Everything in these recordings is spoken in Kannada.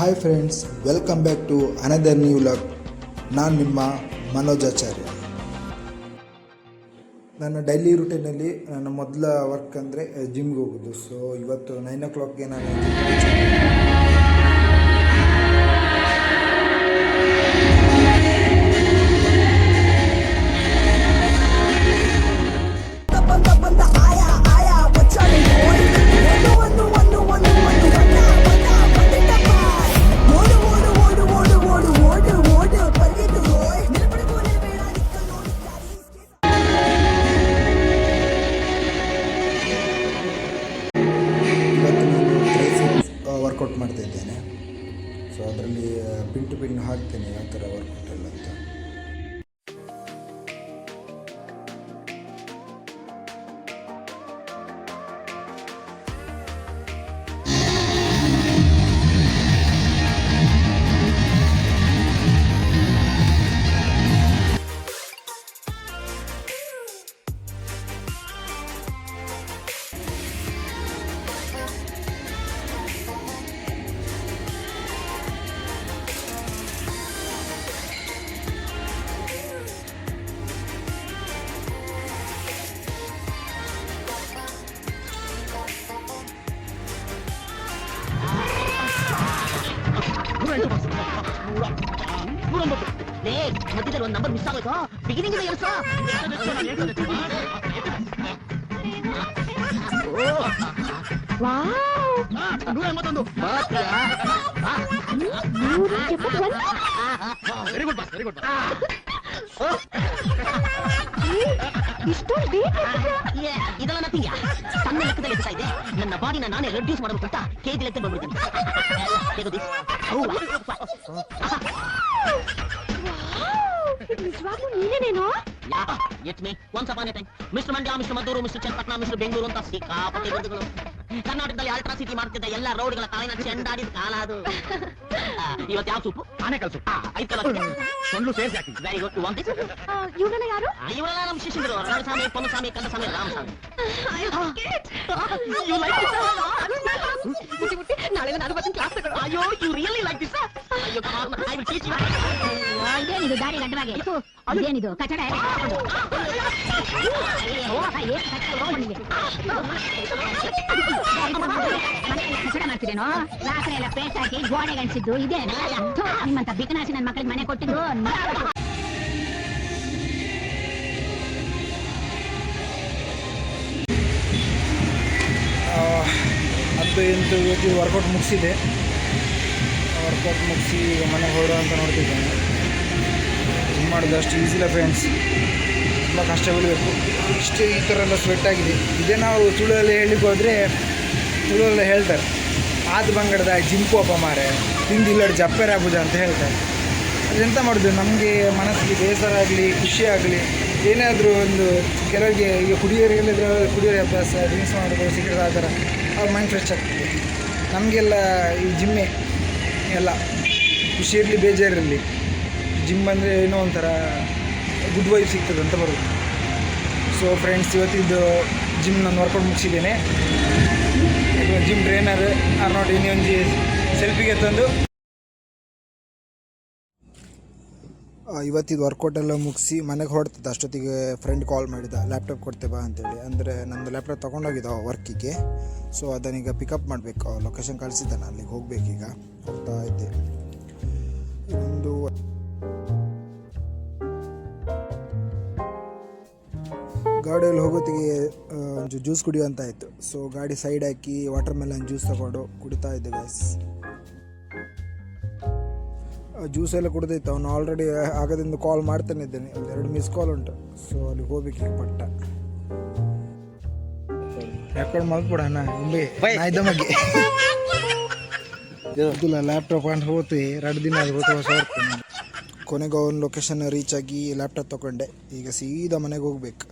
Hi friends, welcome back to another new vlog. ನಾನು ನಿಮ್ಮ ಮನೋಜಾಚಾರ್ಯ. ನನ್ನ ಡೈಲಿ ರೂಟೀನಲ್ಲಿ ನನ್ನ ಮೊದಲ ವರ್ಕ್ ಅಂದರೆ ಜಿಮ್ಗೆ ಹೋಗೋದು. ಸೊ ಇವತ್ತು 9 o'clockಗೆ ನಾನು ವರ್ಕೌಟ್ ಮಾಡ್ತಾ ಇದ್ದೇನೆ. ಸೊ ಅದರಲ್ಲಿ ಪಿನ್ ಟು ಪಿನ್ ಹಾಕ್ತೇನೆ ಯಾವ ಥರ ವರ್ಕೌಟ್ ಎಲ್ಲ ಅಂತ. ಮಧ್ಯದಲ್ಲಿ ಒಂದು ನಂಬರ್ ಮಿಸ್ ಆಗೋಯ್ತು. ಬಿಗಿನಿಂಗ್ ಎಲ್ಸ ಇದೆಲ್ಲ ನಥಿಂಗ್. ಸಣ್ಣ ಲೆಕ್ಕದಲ್ಲಿ ಎತ್ತಾ ಇದೆ. ನನ್ನ ಬಾಡಿನ ನಾನೇ ರೆಡ್ಯೂಸ್ ಮಾಡಬೇಕು ಅಂತ ಕೆಜಿ ಲೆಕ್ಕ ಬಂದ್ಬಿಡ್ತೀನಿ. ನಿಜವಾಗ್ಲೂ ನೀನೇನೇನೋ? It's me. Once upon a time mister Mandya, mister Maddur, mister Channapatna, mister Bengaluru ಅಂತ ಸಿಕ್ಕಾಪಟ್ಟೆ ಬಿರುದುಗಳು. ಕರ್ನಾಟಕದಲ್ಲಿ ಅಲ್ಟ್ರಾ ಸಿಟಿ ಮಾಡ್ತಿದ್ದ ಎಲ್ಲ ರೋಡ್ಗಳ ಕಾಲಿನ ಚೆಂಡಾಡಿದ ಕಾಲ ಅದು. ಇವತ್ತು ಯಾವ ಸೂಪು? ಆನೆಕಲ್ ಸೂಪು. 5 ಕಲರ್ ಸೊಳ್ಳು ಸೇರಿಸಿ ಹಾಕಿ. Very good. ಒನ್ ದಿಸ್ ಇವರೆಲ್ಲ ಯಾರು? ಇವರೆಲ್ಲ ನಮ್ಮ ಶಿಷ್ಯರು. ರಣಸ್ವಾಮಿ, ಪೊನ್ನಸ್ವಾಮಿ, ಕಂದಸ್ವಾಮಿ, ರಾಮಸ್ವಾಮಿ. ನಾಳೆ ನಾನು ಬರ್ತೀನಿ ಕ್ಲಾಸ್ ತಗೊಳ್ಳೋ. ಅಯ್ಯೋ, ಯು ರಿಯಲಿ ಲೈಕ್ ದಿಸ್? ಅಯ್ಯೋ, ಐ ವಿಲ್ ಟೀಚ್ ಯು. ಇದೇನಿದು ದಾರಿ ಗಡ್ಡವಾಗಿ? ಇದೇನಿದು ಕಚಡ? ಕಚಡ ಮಾಡ್ತಿರೇನೋ? ರಾತ್ರಿ ಎಲ್ಲ ಪೇಸ್ಟ್ ಹಾಕಿ ಗೋಡೆ ಗಣಿಸಿದ್ದು ಇದೇನು? ನಿಮ್ಮಂತ ಬಿಕನಾಸಿ ನನ್ನ ಮಕ್ಕಳಿಗೆ ಮನೆ ಕೊಟ್ಟಿದ್ದು. ಅದು ಎಂಟು ಇವತ್ತು ವರ್ಕೌಟ್ ಮುಗಿಸಿದೆ. ವರ್ಕೌಟ್ ಮುಗಿಸಿ ಈಗ ಮನೆಗೆ ಹೊರಡು ಅಂತ ನೋಡ್ತಿದ್ದೇನೆ. ಜಿಮ್ ಮಾಡೋದು ಅಷ್ಟು ಈಸಿ ಇಲ್ಲ ಫ್ರೆಂಡ್ಸ್, ತುಂಬ ಕಷ್ಟ ಬೀಳಬೇಕು. ಇಷ್ಟು ಈ ಥರ ಎಲ್ಲ ಸ್ವೆಟ್ ಆಗಿದೆ. ಇದೇ ನಾವು ತುಳುವಲ್ಲಿ ಹೇಳಲಿಕ್ಕೆ ಹೋದರೆ ತುಳುವಲ್ಲ ಹೇಳ್ತಾರೆ, ಆದ ಬಂಗಡದ ಜಿಂಪು ಅಪ್ಪ ಮಾರೆ ತಿಂದಿಲ್ಲಡು ಜಪ್ಪೆರ ಆಗುದ ಅಂತ ಹೇಳ್ತಾರೆ. ಅದೆಂತ ಮಾಡೋದು, ನಮಗೆ ಮನಸ್ಸಿಗೆ ಬೇಸರ ಆಗಲಿ ಖುಷಿ ಆಗಲಿ ಏನಾದರೂ ಒಂದು ಕೆಲವರಿಗೆ ಈಗ ಕುಡಿಯೋರಿಗೆಲ್ಲ ಕುಡಿಯೋರಿ ಅಭ್ಯಾಸ, ಡ್ರಿಂಕ್ಸ್ ಮಾಡೋದು, ಸಿಗರೇಟ್ ಆ ಥರ ಅವ್ರ ಮೈಂಡ್ ಫ್ರೆಶ್ ಆಗ್ತದೆ. ನಮಗೆಲ್ಲ ಈ ಜಿಮ್ಮೆ ಎಲ್ಲ ಖುಷಿ ಇರಲಿ ಬೇಜಾರಿರಲಿ, ಜಿಮ್ ಅಂದರೆ ಏನೋ ಒಂಥರ ಗುಡ್ ವೈಬ್ ಸಿಗ್ತದೆ ಅಂತ ಬರೋದು. ಸೊ ಫ್ರೆಂಡ್ಸ್, ಇವತ್ತಿದ್ದು ಜಿಮ್ ನಾನು ವರ್ಕೌಟ್ ಮುಗಿಸಿದ್ದೇನೆ. ಜಿಮ್ ಟ್ರೈನರ್ ಆರ್ ನೋಡಿ ಇನ್ನೊಂದು ಸೆಲ್ಫಿಗೆ ತಂದು ಇವತ್ತಿದ್ದು ವರ್ಕೌಟ್ ಎಲ್ಲ ಮುಗಿಸಿ ಮನೆಗೆ ಹೊರಡ್ತದೆ. ಅಷ್ಟೊತ್ತಿಗೆ ಫ್ರೆಂಡ್ ಕಾಲ್ ಮಾಡಿದ, ಲ್ಯಾಪ್ಟಾಪ್ ಕೊಡ್ತೆ ಬಾ ಅಂತೇಳಿ. ಅಂದರೆ ನಂದು ಲ್ಯಾಪ್ಟಾಪ್ ತೊಗೊಂಡೋಗಿದ್ದ ವರ್ಕಿಗೆ. ಸೊ ಅದನ್ನೀಗ ಪಿಕಪ್ ಮಾಡಬೇಕು. ಲೊಕೇಶನ್ ಕಳಿಸಿದ್ದಾನೆ, ಅಲ್ಲಿಗೆ ಹೋಗಬೇಕೀಗ. ಹೋಗ್ತಾ ಇದ್ದೆ. ಒಂದು ಗಾಡಿಯಲ್ಲಿ ಹೋಗೋತ್ತಿಗೆ ಒಂದು ಜ್ಯೂಸ್ ಕುಡಿಯುವಂತ ಆಯಿತು. ಸೊ ಗಾಡಿ ಸೈಡ್ ಹಾಕಿ ವಾಟರ್ ಮೆಲನ್ ಜ್ಯೂಸ್ ತಗೊಂಡು ಕುಡಿತಾ ಇದ್ದೆ ಗೈಸ್. ಜ್ಯೂಸ್ ಎಲ್ಲ ಕುಡ್ದೈತೆ. ಅವನು ಆಲ್ರೆಡಿ ಆಗದಿಂದ ಕಾಲ್ ಮಾಡ್ತಾನೆ ಇದ್ದೇನೆ. 2 ಮಿಸ್ ಕಾಲ್ ಉಂಟು. ಸೊ ಅಲ್ಲಿಗೆ ಹೋಗ್ಬೇಕೀಗ ಪಟ್ಟ. ಯಾಕಡೆ ಮಲ್ಬಿಡೋಣ ಆಯ್ದ ಮಗೆ ಇಲ್ಲ ಲ್ಯಾಪ್ಟಾಪ್ ಅಂತ ಹೋಗ್ತಿ 2 ದಿನ ಅದು ಹೊಸ ಹೊರ್ತೇನೆ. ಕೊನೆಗೆ ಅವನ ಲೊಕೇಶನ್ ರೀಚ್ ಆಗಿ ಲ್ಯಾಪ್ಟಾಪ್ ತೊಗೊಂಡೆ. ಈಗ ಸೀದಾ ಮನೆಗೆ ಹೋಗ್ಬೇಕು.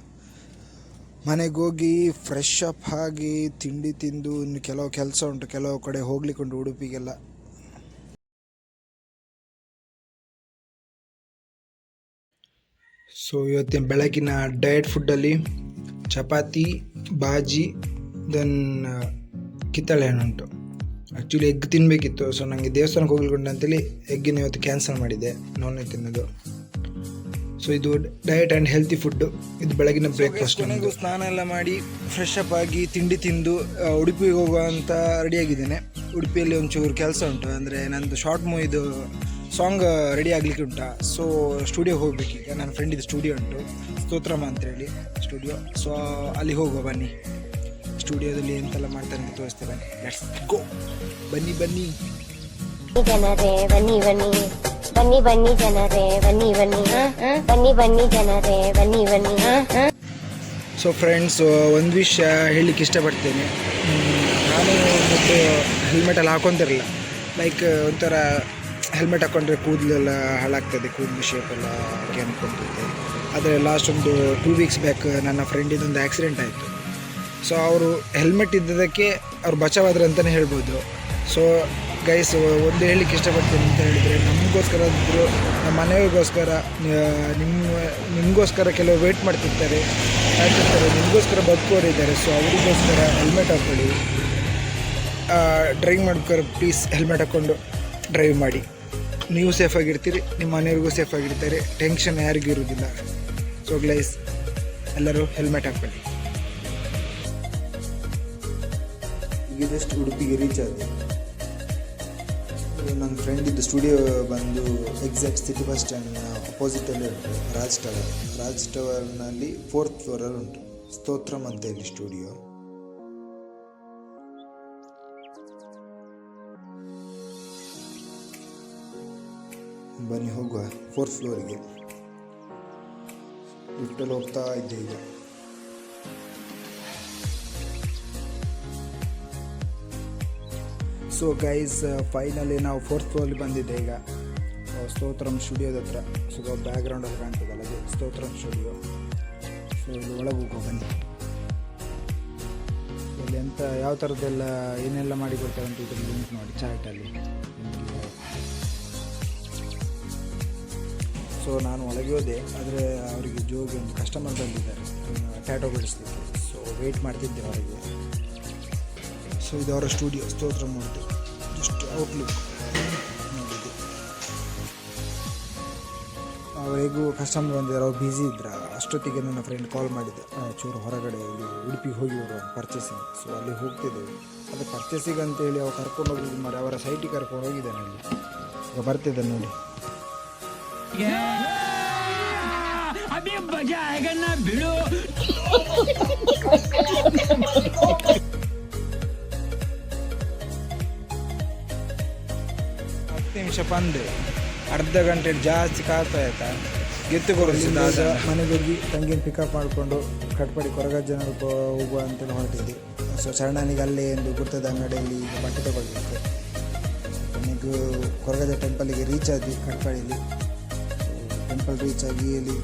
ಮನೆಗೆ ಹೋಗಿ ಫ್ರೆಶ್ ಅಪ್ ಆಗಿ ತಿಂಡಿ ತಿಂದು ಇನ್ನು ಕೆಲವು ಕೆಲಸ ಉಂಟು, ಕೆಲವು ಕಡೆ ಹೋಗ್ಲಿಕ್ಕೆ ಉಂಟು ಉಡುಪಿಗೆಲ್ಲ. ಸೊ ಇವತ್ತಿನ ಬೆಳಗಿನ ಡಯಟ್ ಫುಡ್ಡಲ್ಲಿ ಚಪಾತಿ, ಬಾಜಿ, ದೆನ್ ಕಿತ್ತಳೆ ಹಣ್ಣು ಉಂಟು. Actually egg ತಿನ್ನಬೇಕಿತ್ತು. ಸೊ ನನಗೆ ದೇವಸ್ಥಾನಕ್ಕೆ ಹೋಗ್ಲಿಕ್ಕೆ ಅಂತೇಳಿ ಎಗ್ಗಿನ ಇವತ್ತು ಕ್ಯಾನ್ಸಲ್ ಮಾಡಿದ್ದೆ, ನಾನ್ ವೆಜ್ ತಿನ್ನೋದು. ಸೊ ಇದು ಡಯಟ್ ಆ್ಯಂಡ್ ಹೆಲ್ತಿ ಫುಡ್ಡು. ಇದು ಬೆಳಗಿನ ಬ್ರೇಕ್ಫಾಸ್ಟ್. ನನಗೂ ಸ್ನಾನ ಎಲ್ಲ ಮಾಡಿ ಫ್ರೆಶ್ ಅಪ್ ಆಗಿ ತಿಂಡಿ ತಿಂದು ಉಡುಪಿಗೆ ಹೋಗುವ ಅಂತ ರೆಡಿಯಾಗಿದ್ದೇನೆ. ಉಡುಪಿಯಲ್ಲಿ ಒಂಚೂರು ಕೆಲಸ ಉಂಟು, ಅಂದರೆ ನಂದು ಶಾರ್ಟ್ ಮೂವಿದು ಸಾಂಗ್ ರೆಡಿ ಆಗಲಿಕ್ಕೆ ಉಂಟು. ಸೊ ಸ್ಟುಡಿಯೋಗೆ ಹೋಗ್ಬೇಕೀಗ. ನನ್ನ ಫ್ರೆಂಡಿದು ಸ್ಟುಡಿಯೋ ಉಂಟು, ಸ್ತೋತ್ರಮ ಅಂತೇಳಿ ಸ್ಟುಡಿಯೋ. ಸೊ ಅಲ್ಲಿ ಹೋಗುವ ಬನ್ನಿ. ಸ್ಟುಡಿಯೋದಲ್ಲಿ ಎಂತೆಲ್ಲ ಮಾಡ್ತಾರೆ ಅಂತ ತೋರಿಸ್ತೇವೆ. Let's go. ಬನ್ನಿ ಬನ್ನಿ ಜನರೇ ಬನ್ನಿ ಬನ್ನಿ, ಬನ್ನಿ ಬನ್ನಿ ಜನರೇ ಬನ್ನಿ ಬನ್ನಿ, ಬನ್ನಿ ಬನ್ನಿ ಜನರೇ ಬನ್ನಿ ಬನ್ನಿ. ಸೊ ಫ್ರೆಂಡ್ಸ್, ಒಂದು ವಿಷಯ ಹೇಳಲಿಕ್ಕೆ ಇಷ್ಟಪಡ್ತೇನೆ. ನಾನು ಮತ್ತು ಹೆಲ್ಮೆಟೆಲ್ಲ ಹಾಕೊತಿರಲಿಲ್ಲ. ಲೈಕ್ ಒಂಥರ ಹೆಲ್ಮೆಟ್ ಹಾಕ್ಕೊಂಡ್ರೆ ಕೂದಲೆಲ್ಲ ಹಾಳಾಗ್ತದೆ, ಕೂದಲು ಶೇಪೆಲ್ಲ ಹಾಗೆ ಅಂದ್ಕೊತಿದ್ದೆ. ಆದರೆ ಲಾಸ್ಟ್ ಒಂದು 2 ವೀಕ್ಸ್ ಬ್ಯಾಕ್ ನನ್ನ ಫ್ರೆಂಡಿದೊಂದು ಆ್ಯಕ್ಸಿಡೆಂಟ್ ಆಯಿತು. ಸೊ ಅವರು ಹೆಲ್ಮೆಟ್ ಇದ್ದದಕ್ಕೆ ಅವ್ರು ಬಚಾವಾದ್ರೆ ಅಂತಲೇ ಹೇಳ್ಬೋದು. ಸೊ ಗೈಸ್, ಒಂದು ಹೇಳಲಿಕ್ಕೆ ಇಷ್ಟಪಡ್ತೀನಿ ಅಂತ ಹೇಳಿದರೆ, ನಮಗೋಸ್ಕರ ಇದ್ದರು, ನಮ್ಮ ಮನೆಯವ್ರಿಗೋಸ್ಕರ, ನಿಮಗೋಸ್ಕರ ಕೆಲವರು ವೆಯ್ಟ್ ಮಾಡ್ತಿರ್ತಾರೆ, ನಿಮಗೋಸ್ಕರ ಬದುಕೋರಿದ್ದಾರೆ. ಸೊ ಅವರಿಗೋಸ್ಕರ ಹೆಲ್ಮೆಟ್ ಹಾಕ್ಕೊಳ್ಳಿ. ಡ್ರೈವ್ ಮಾಡ್ಬೇಕಾದ್ರೆ ಪ್ಲೀಸ್ ಹೆಲ್ಮೆಟ್ ಹಾಕ್ಕೊಂಡು ಡ್ರೈವ್ ಮಾಡಿ. ನೀವು ಸೇಫಾಗಿರ್ತೀರಿ, ನಿಮ್ಮ ಮನೆಯವ್ರಿಗೂ ಸೇಫಾಗಿರ್ತಾರೆ, ಟೆನ್ಷನ್ ಯಾರಿಗೂ ಇರೋದಿಲ್ಲ. ಸೊ ಗೈಸ್, ಎಲ್ಲರೂ ಹೆಲ್ಮೆಟ್ ಹಾಕ್ಕೊಳ್ಳಿ. ಈಗ ಜಸ್ಟ್ ಉಡುಪಿಗೆ ರೀಚ್ ಆದೆ. ನನ್ನ ಫ್ರೆಂಡಿದ್ದು ಸ್ಟುಡಿಯೋ ಬಂದು ಎಕ್ಸಾಕ್ಟ್ ಸಿಟಿ ಬಸ್ ಸ್ಟ್ಯಾಂಡ್ನ ಅಪೋಸಿಟಲ್ಲಿ ಉಂಟು, ರಾಜ್ ಟವರ್ನಲ್ಲಿ 4th ಫ್ಲೋರಲ್ಲಿ ಉಂಟು, ಸ್ತೋತ್ರಮ್ ಅಂತೇಳಿ ಸ್ಟುಡಿಯೋ. ಬನ್ನಿ ಹೋಗುವ 4th ಫ್ಲೋರಿಗೆ. ಲಿಫ್ಟಲ್ಲಿ ಹೋಗ್ತಾ ಇದ್ದೆ ಈಗ. ಸೊ ಗೈಸ್, ಫೈನಲಿ ನಾವು 4th ಫ್ಲೋರಲ್ಲಿ ಬಂದಿದ್ದೆ ಈಗ, ಸ್ತೋತ್ರಮ್ ಸ್ಟುಡಿಯೋದ ಹತ್ರ. ಸೊ ಬ್ಯಾಕ್ಗ್ರೌಂಡಲ್ಲಿ ಕಾಣ್ತದಲ್ಲ, ಅದೇ ಸ್ತೋತ್ರಮ್ ಸ್ಟುಡಿಯೋ. ಸೊ ಇಲ್ಲಿ ಒಳಗೆ ಹೋಗೋ ಬನ್ನಿ. ಇಲ್ಲಿ ಎಂತ ಯಾವ ಥರದ್ದೆಲ್ಲ ಏನೆಲ್ಲ ಮಾಡಿಕೊಡ್ತಾರೆ ಅಂತ ಇದ್ರಲ್ಲಿ ಲಿಂಕ್ ನೋಡಿ ಚಾರ್ಟಲ್ಲಿ. ಸೊ ನಾನು ಒಳಗೆ ಹೋದೆ, ಆದರೆ ಅವರಿಗೆ ಜೋಗಿ ಒಂದು ಕಸ್ಟಮರ್ ಬಂದಿದ್ದಾರೆ ಟ್ಯಾಟೋ ಬಿಡಿಸ್ಲಿಕ್ಕೆ. ಸೊ ವೆಯ್ಟ್ ಮಾಡ್ತಿದ್ದೆ ಹೊರಗೆ. ಸೊ ಇದು ಅವರ ಸ್ಟುಡಿಯೋ, ಸ್ತೋತ್ರಮ್ ಉಂಟು. ಜಸ್ಟ್ ಔಟ್ಲುಕ್ ನೋಡಿದ್ದು. ಅವರಿಗೂ ಕಸ್ಟಮರ್ ಬಂದಿದ್ದಾರೆ, ಅವ್ರು ಬ್ಯುಸಿ ಇದ್ರು. ಅಷ್ಟೊತ್ತಿಗೆ ನನ್ನ ಫ್ರೆಂಡ್ ಕಾಲ್ ಮಾಡಿದ್ದೆ, ಚೂರು ಹೊರಗಡೆ ಇಲ್ಲಿ ಉಡುಪಿಗೆ ಹೋಗಿ ಬರುವ ಪರ್ಚೇಸಿಂಗ್. ಸೊ ಅಲ್ಲಿ ಹೋಗ್ತಿದ್ದೇವೆ. ಅದು ಪರ್ಚೇಸಿಂಗ್ ಅಂತೇಳಿ ಅವ್ರು ಕರ್ಕೊಂಡು ಹೋಗಿದ್ದು ಮಾರೆ, ಅವರ ಸೈಟಿಗೆ ಕರ್ಕೊಂಡು ಹೋಗಿದ್ದಾನೆ. ಅಲ್ಲಿ ಈಗ ಬರ್ತಿದ್ದೆ ನೋಡಿ. अभी मजा आएगा ना भिड़ो. 10 ನಿಮಿಷ ಬಂದೆ, ಅರ್ಧ ಗಂಟೆ ಜಾಸ್ತಿ ಕಾಯ್ತಾ ಆಯ್ತಾ. ಗೆತ್ತು ಕೊಡಿಸಿದ ಮನೆಗೆ ಹೋಗಿ ತಂಗಿನ ಪಿಕಪ್ ಮಾಡಿಕೊಂಡು ಕಟ್ಪಾಡಿ ಕೊರಗಜ್ಜನ ಹೋಗುವ ಅಂತೇಳಿ ಹೊರಟಿದ್ದೆ. ಸೊ ಶರಣನಿಗೆ ಅಲ್ಲೇ ಒಂದು ಗುರ್ತದ ಅಂಗಡಿಯಲ್ಲಿ ಈಗ ಬಟ್ಟೆ ತಗೊಳ್ಬೇಕು. ನನಗೂ ಕೊರಗಜ್ಜ ಟೆಂಪಲಿಗೆ ರೀಚ್ ಆದ್ವಿ ಕಟ್ಪಾಡಿಯಲ್ಲಿ. ಟೆಂಪಲ್ ರೀಚ್ ಆಗಿ ಅಲ್ಲಿ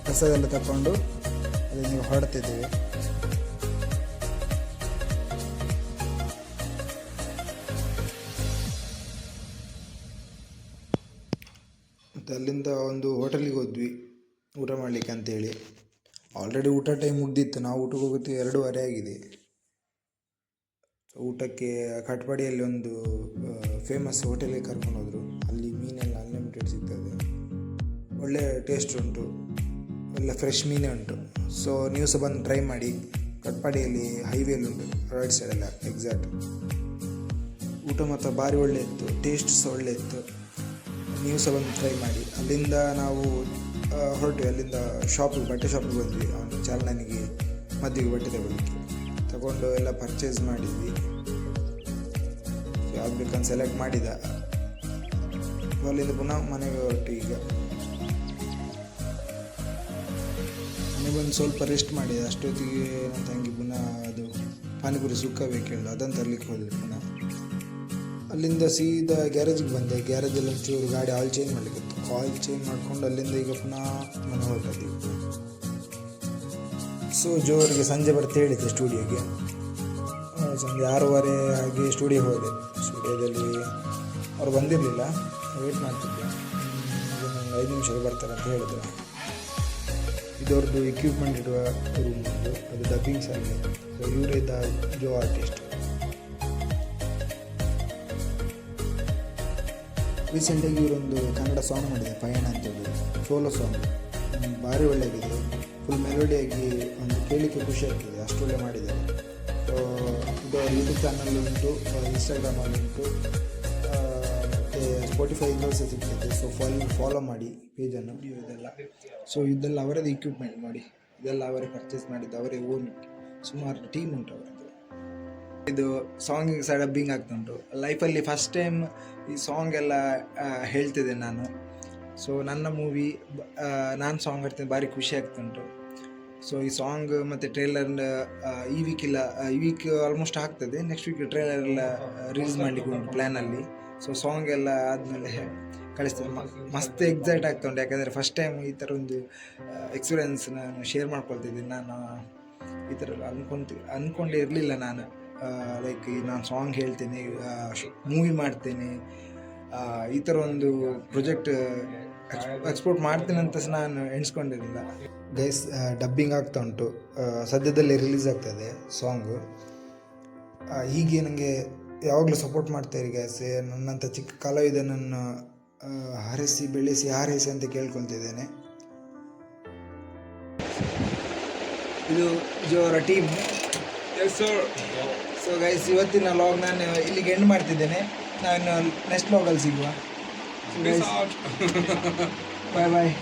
ಪ್ರಸಾದೆಲ್ಲ ತಗೊಂಡು ಅಲ್ಲಿ ನೀವು ಹೊರಡ್ತಿದ್ದೇವೆ. ಮತ್ತು ಅಲ್ಲಿಂದ ಒಂದು ಹೋಟೆಲಿಗೆ ಹೋದ್ವಿ ಊಟ ಮಾಡಲಿಕ್ಕೆ ಅಂತೇಳಿ. ಆಲ್ರೆಡಿ ಊಟ ಟೈಮ್ ಮುಗ್ದಿತ್ತು, ನಾವು ಊಟಕ್ಕೆ ಹೋಗೋದು 2:30 ಆಗಿದೆ. ಊಟಕ್ಕೆ ಕಟ್ಪಾಡಿಯಲ್ಲಿ ಒಂದು ಫೇಮಸ್ ಹೋಟೆಲಿಗೆ ಕರ್ಕೊಂಡು ಹೋದರು. ಅಲ್ಲಿ ಮೀನೆಲ್ಲ ಅನ್ಲಿಮಿಟೆಡ್ ಸಿಗ್ತದೆ, ಒಳ್ಳೆ ಟೇಸ್ಟ್ ಉಂಟು, ಒಳ್ಳೆ ಫ್ರೆಶ್ ಮೀನೇ ಉಂಟು. ಸೊ ನೀವು ಸಹ ಬಂದು ಟ್ರೈ ಮಾಡಿ. ಕಟ್ಪಾಡಿಯಲ್ಲಿ ಹೈವೇಲಿ ಉಂಟು, ರೈಟ್ ಸೈಡೆಲ್ಲ ಎಕ್ಸಾಕ್ಟ್. ಊಟ ಮಾತ್ರ ಭಾರಿ ಒಳ್ಳೆ ಇತ್ತು, ಟೇಸ್ಟ್ ಸಹ ಒಳ್ಳೆ ಇತ್ತು. ನೀವು ಸಹ ಬಂದು ಟ್ರೈ ಮಾಡಿ. ಅಲ್ಲಿಂದ ನಾವು ಹೊರಟ್ವಿ. ಅಲ್ಲಿಂದ ಶಾಪಿಗೆ, ಬಟ್ಟೆ ಶಾಪಿಗೆ ಬಂದ್ವಿ. ಅವನು ಚಾಲನಿಗೆ ಮದುವೆಗೆ ಬಟ್ಟೆ ತಗೊಂಡು ಎಲ್ಲ ಪರ್ಚೇಸ್ ಮಾಡಿದ್ವಿ. ಯಾವ್ದು ಬೇಕಂತ ಸೆಲೆಕ್ಟ್ ಮಾಡಿದ. ಅಲ್ಲಿಂದ ಪುನಃ ಮನೆಗೆ ಹೊರಟು. ಈಗ ಮನೆಗೆ ಬಂದು ಸ್ವಲ್ಪ ರೆಸ್ಟ್ ಮಾಡಿದೆ. ಅಷ್ಟೊತ್ತಿಗೆ ನನ್ನ ತಂಗಿ ಪುನಃ ಅದು ಪಾನಿಪುರಿ ಸುಕ್ಕ ಬೇಕು ಹೇಳಿ ಅದನ್ನು ತರಲಿಕ್ಕೆ ಹೋದೆ. ಪುನಃ ಅಲ್ಲಿಂದ ಸೀದಾ ಗ್ಯಾರೇಜಿಗೆ ಬಂದೆ. ಗ್ಯಾರೇಜಲ್ಲಿ ಒಂಚೂರು ಗಾಡಿ ಆಯಿಲ್ ಚೇಂಜ್ ಮಾಡಲಿಕ್ಕಿತ್ತು. ಆಯಿಲ್ ಚೇಂಜ್ ಮಾಡಿಕೊಂಡು ಅಲ್ಲಿಂದ ಈಗ ಪುನಃ ಮನೆ ಹೊರಟಿದ್ವಿ. ಸೊ ಜೋರಿಗೆ ಸಂಜೆ ಬರ್ತಾ ಹೇಳಿದ್ದೆ ಸ್ಟುಡಿಯೋಗೆ. ಸಂಜೆ 6:30 ಹಾಗೆ ಸ್ಟುಡಿಯೋ ಹೋದೆ. ಸ್ಟುಡಿಯೋದಲ್ಲಿ ಅವ್ರು ಬಂದಿರಲಿಲ್ಲ, ವೆಯ್ಟ್ ಮಾಡ್ತಿದ್ದೆ. ಒಂದು 5 ನಿಮಿಷಕ್ಕೆ ಬರ್ತಾರೆ ಅಂತ ಹೇಳಿದ್ರು. ಇದವ್ರದ್ದು ಎಕ್ವಿಪ್ಮೆಂಟ್ ಇಡುವ ರೂಮ್ ಅದು ಡಬ್ಬಿಂಗ್ ಸಾರಿಗೆ. ಸೊ ಇವರೇ ಜೋ ಆರ್ಟಿಸ್ಟ್. ರೀಸೆಂಟಾಗಿ ಇವರೊಂದು ಕನ್ನಡ ಸಾಂಗ್ ಮಾಡಿದೆ ಪಯಣ ಅಂತೇಳಿ, ಸೋಲೋ ಸಾಂಗ್ ಭಾರಿ ಒಳ್ಳೆಯಾಗಿದೆ. ಫುಲ್ ಮೆಲೋಡಿಯಾಗಿ ಒಂದು ಕೇಳಲಿಕ್ಕೆ ಖುಷಿ ಆಗ್ತದೆ, ಅಷ್ಟು ಒಳ್ಳೆ ಮಾಡಿದ್ದಾರೆ. ಸೊ ಇದು ಯೂಟ್ಯೂಬ್ ಚಾನಲ್ ಉಂಟು, ಇನ್ಸ್ಟಾಗ್ರಾಮಲ್ಲಿ ಉಂಟು, ಮತ್ತು ಸ್ಪಾಟಿಫೈಯಿಂದ ಸಹ ಸಿಗ್ತದೆ. ಸೊ ಫಾಲೋ ಮಾಡಿ ಪೇಜನ್ನು. ಸೊ ಇದೆಲ್ಲ ಅವರದ್ದು ಇಕ್ವಿಪ್ಮೆಂಟ್ ನೋಡಿ, ಇದೆಲ್ಲ ಅವರೇ ಪರ್ಚೇಸ್ ಮಾಡಿದ್ದು, ಅವರೇ ಓನ್ ಸುಮಾರು ಟೀಮ್ ಉಂಟು ಅವರದ್ದು. ಇದು ಸಾಂಗಿಗೆ ಸಹ ಡಬ್ಬಿಂಗ್ ಆಗ್ತುಂಟು. ಲೈಫಲ್ಲಿ ಫಸ್ಟ್ ಟೈಮ್ ಈ ಸಾಂಗ್ ಎಲ್ಲ ಹೇಳ್ತಿದ್ದೆ ನಾನು. ಸೊ ನನ್ನ ಮೂವಿ ನಾನು ಸಾಂಗ್ ಹಾಡ್ತೀನಿ, ಭಾರಿ ಖುಷಿ ಆಗ್ತುಂಟು. ಸೊ ಈ ಸಾಂಗ್ ಮತ್ತು ಟ್ರೇಲರ್ ಈ ವೀಕ್ ಆಲ್ಮೋಸ್ಟ್ ಆಗ್ತದೆ. ನೆಕ್ಸ್ಟ್ ವೀಕ್ ಟ್ರೇಲರ್ ಎಲ್ಲ ರಿಲೀಸ್ ಮಾಡಲಿಕ್ಕೆ ಉಂಟು ಪ್ಲ್ಯಾನಲ್ಲಿ. ಸೊ ಸಾಂಗ್ ಎಲ್ಲ ಆದಮೇಲೆ ಕಳಿಸ್ತೇನೆ. ಮಸ್ತ್ ಎಕ್ಸೈಟ್ ಆಗ್ತುಂಟು, ಯಾಕಂದರೆ ಫಸ್ಟ್ ಟೈಮ್ ಈ ಥರ ಒಂದು ಎಕ್ಸ್ಪೀರಿಯೆನ್ಸ್ ನಾನು ಶೇರ್ ಮಾಡ್ಕೊಳ್ತಿದ್ದೀನಿ. ನಾನು ಈ ಥರ ಅಂದ್ಕೊಂಡೇ ಇರಲಿಲ್ಲ ನಾನು, ಲೈಕ್ ನಾನು ಸಾಂಗ್ ಹೇಳ್ತೀನಿ, ಮೂವಿ ಮಾಡ್ತೇನೆ, ಈ ಥರ ಒಂದು ಪ್ರಾಜೆಕ್ಟ್ ಎಕ್ಸ್ಪೋರ್ಟ್ ಮಾಡ್ತೀನಿ ಅಂತ ಸಹ ನಾನು ಎಣಿಸ್ಕೊಂಡಿರಲಿಲ್ಲ. ಗೈಸ್ ಡಬ್ಬಿಂಗ್ ಆಗ್ತಾ ಉಂಟು, ಸದ್ಯದಲ್ಲೇ ರಿಲೀಸ್ ಆಗ್ತದೆ ಸಾಂಗು. ಹೀಗೆ ನನಗೆ ಯಾವಾಗಲೂ ಸಪೋರ್ಟ್ ಮಾಡ್ತಾಯಿರಿ ಗೈಸ್. ನನ್ನಂಥ ಚಿಕ್ಕ ಕಲಾವಿದನನ್ನು ಹರಸಿ ಬೆಳೆಸಿ ಹಾರೈಸಿ ಅಂತ ಕೇಳ್ಕೊತಿದ್ದೇನೆ. ಇದು ಜೋರ ಟೀಮ್. ಸೊ ಗೈಸ್, ಇವತ್ತಿನ ಲಾಗ್ ನಾನು ಇಲ್ಲಿಗೆ ಎಂಡ್ ಮಾಡ್ತಿದ್ದೇನೆ. ನಾನು ನೆಕ್ಸ್ಟ್ ಲಾಗಲ್ಲಿ ಸಿಗುವ. ಬಾಯ್ ಬಾಯ್.